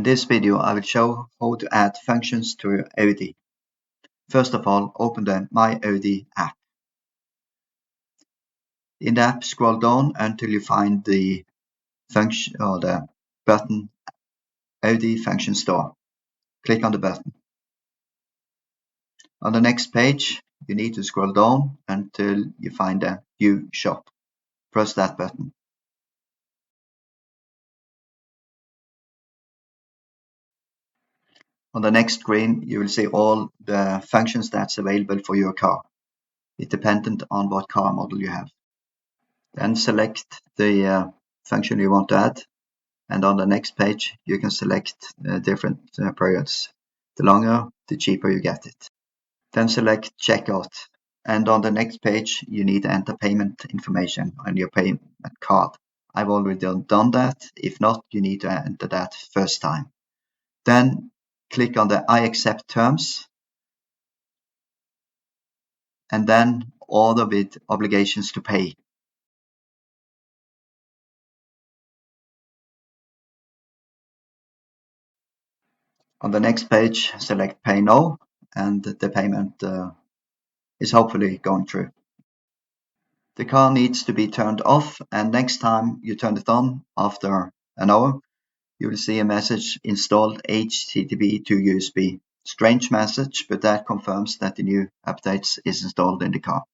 In this video, I will show how to add functions to your Audi. First of all, open the mAudi app. In the app, scroll down until you find the function or the button Audi Function Store. Click on the button. On the next page, you need to scroll down until you find the View Shop. Press that button. On the next screen, you will see all the functions that's available for your car. It's dependent on what car model you have. Then select the function you want to add, and on the next page you can select different periods. The longer, the cheaper you get it. Then select checkout, and on the next page you need to enter payment information on your payment card. I've already done that. If not, you need to enter that first time. Then click on the I accept terms, and then order with obligations to pay. On the next page, select pay now, and the payment is hopefully going through. The car needs to be turned off, and next time you turn it on after an hour, you will see a message installed HTTP to USB. Strange message, but that confirms that the new updates is installed in the car.